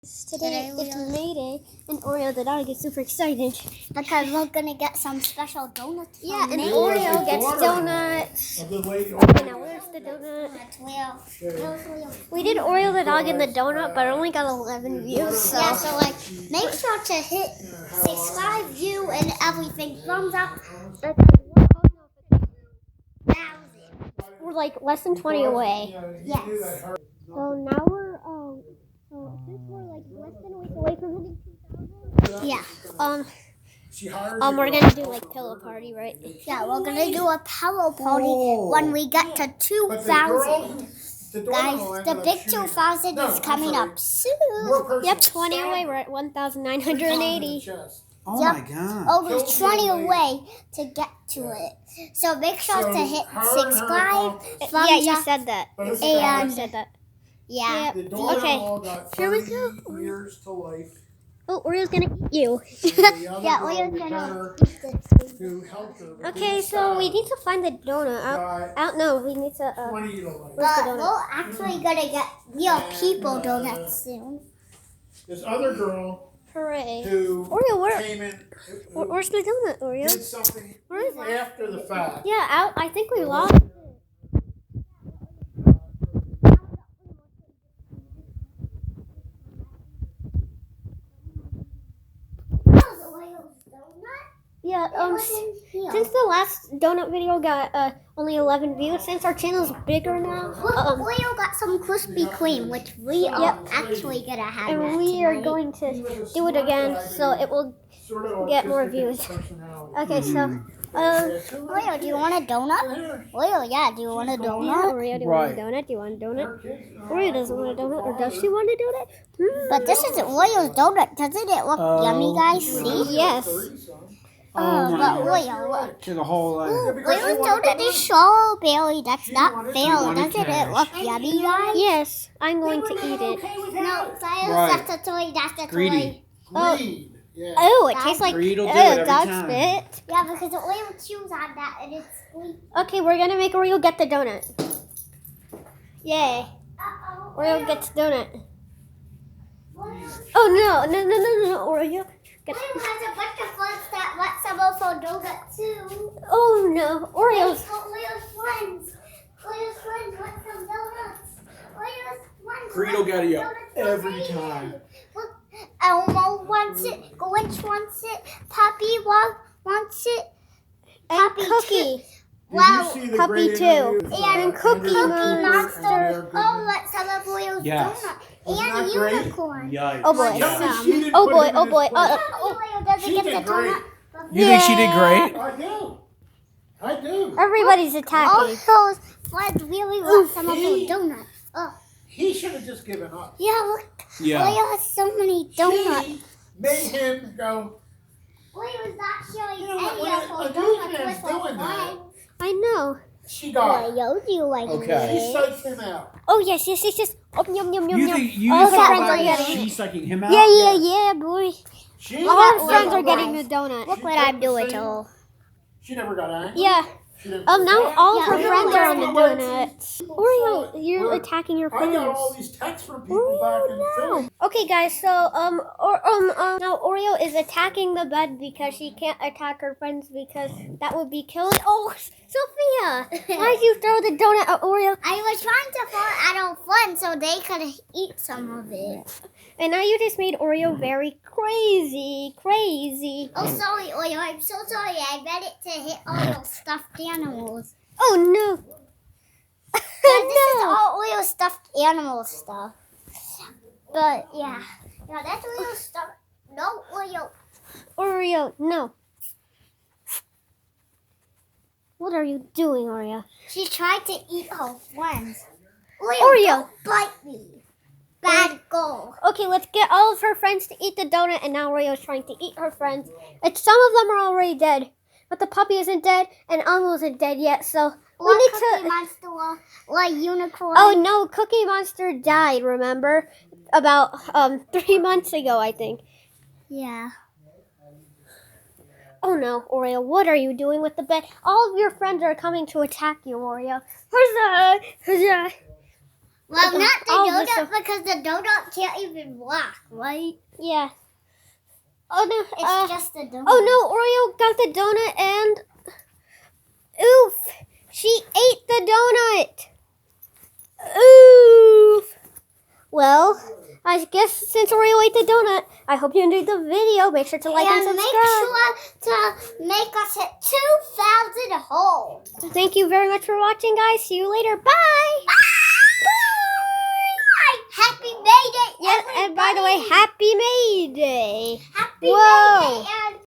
Today it's May Day, and Oreo the dog is super excited because we're gonna get some special donuts. Yeah, and Oreo gets donuts. Okay, now where's the donut? We did Oreo the dog in the donut, but I only got 11 views. So. Yeah, so make sure to hit subscribe, view, and everything. Thumbs up. We're like less than 20 away. Yes. So now we're so since we're like less than a week away from hitting 2,000. Yeah. We're gonna do like pillow party, right? Yeah, we're gonna do a pillow party when we get to 2,000. Guys, the big 2,000 is coming up soon. Yep, 20 away. We're at 1,980. Oh my God. Over 20 away to get to it. So make sure to hit subscribe. Yeah, you said that. And you said that. Yeah. Okay. Here we go. Years to life. Oh, Oreo's gonna eat you. Yeah, Oreo's gonna eat Okay, so we need to find the donut. I don't know. We need to. But we're actually gonna get real people donuts soon. This other girl. Hooray. Who Oreo, came in, where's the donut, Oreo? did something Where is it? after the fact. Yeah, I think we lost it. Yeah, since the last donut video got only 11 views, since our channel is bigger now, Oreo got some Krispy Kreme, which we are actually gonna have. And we are going to do it again, so it will get more views. Okay, so Oreo, do you want a donut? Oreo, yeah, do you want a donut? Oreo, do you want a donut? Do you want a donut? Oreo doesn't want a donut, or does she want a donut? But this isn't Oreo's donut. Doesn't it look yummy, guys? See? Yes. But Oreo, look. To the whole Oreo's donut is strawberry. That's not fair. Doesn't it look yummy, guys? Yes, I'm going to eat it. No, that's a toy. That's a toy. Oh, it tastes like dog spit. Yeah, because Oreo chews on that and it's sweet. Okay, we're gonna make Oreo get the donut. Yay! Oreo gets donut. Oh no! Oreo. Oreo has a bunch of friends that want some of our donut too. Oh no, Oreo's Oreo's friends want some donuts. Oreo's friends. Greedo got you every time. Look, Elmo wants it. Grinch wants it. Puppy wants it. and Cookie. Wow, Puppy too. And Cookie Monster. Oh, let's have a Oreo's donut. And unicorn. Yikes. Oh boy. Yeah. Oh boy. Oh boy. Oreo doesn't get the donut. You think she did great? I do. Everybody's All attacking. those friends really want some of the donuts. Oh. He should have just given up. Yeah, look. Yeah. Oreo has so many donuts. She made him go. Oreo's not showing You know, any when of a her dude donuts man's with her doing that, friends. I know. She got it. Oreo, do you like Okay. She it? psyched him out. Oh yes. Oh yum yum yum You yum. think you All thought her friends are that getting she's sucking him out? Yeah, boy. She All her never friends are got getting it. the donut. Look what I'm doing to her. She never got angry. Yeah. She didn't Now say, all of her Yeah. friends are on the donuts. Oreo, you're attacking your I got all friends. these texts from people back in Philly. Okay, guys. So now Oreo is attacking the bed because she can't attack her friends because that would be killing. Oh, Sophia, why did you throw the donut at Oreo? I was trying to throw it at our friends so they could eat some of it. And now you just made Oreo very crazy. Oh, sorry, Oreo. I'm so sorry. I meant it to hit all your stuffed animals. Oh no. This is all Oreo stuffed animal stuff. But yeah, that's Oreo stuff. No, Oreo, no. What are you doing, Oreo? She tried to eat her friends. Oreo. Don't bite me. Bad girl. Okay, let's get all of her friends to eat the donut, and now Oreo's trying to eat her friends. And some of them are already dead, but the puppy isn't dead, and Elmo isn't dead yet. So we need Cookie to. Monster or unicorn. Oh no, Cookie Monster died. Remember, about 3 months ago, I think. Yeah. Oh no, Oreo, what are you doing with the bed? All of your friends are coming to attack you, Oreo. Huzzah! Well, not the all the donut because the donut can't even walk, right? Yeah. Oh no. It's just the donut. Oh no, Oreo got the donut and oof. She ate the donut. Oof. Well, I guess since Oreo ate the donut, I hope you enjoyed the video. Make sure to like and subscribe. Make sure to make us hit 2,000 holes. Thank you very much for watching, guys. See you later. Bye. Bye. Happy May Day, Yes, and by the way, everybody. Happy May Day. Happy Whoa. May Day,